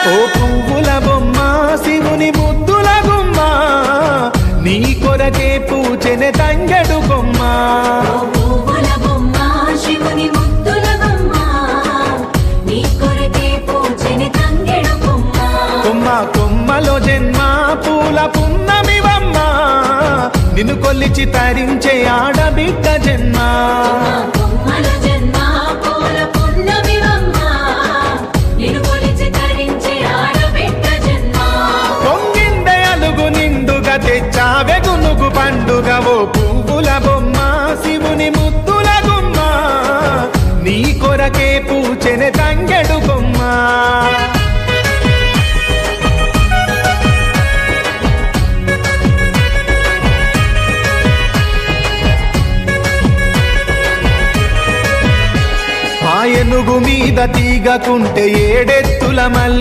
ఓ పువ్వుల బొమ్మ శివుని ముద్దుల గుమ్మ నీ కొరకే పూచెనే తంగెడు కొమ్మ కొమ్మ కొమ్మలో జన్మ పూల పున్నమివమ్మ నిన్ను కొల్లిచి తరించే ఆడబిడ్డ జన్మ పొంగిందే అలుగు నిండుగా తెచ్చావె గునుగు పండుగ ఓ పువ్వుల బొమ్మ శివుని ముద్దుల గుమ్మ నీ కొరకే పూచెనే తంగెడు కొమ్మ ఏనుగు మీద తీగకుంటే ఏడెత్తుల మల్లి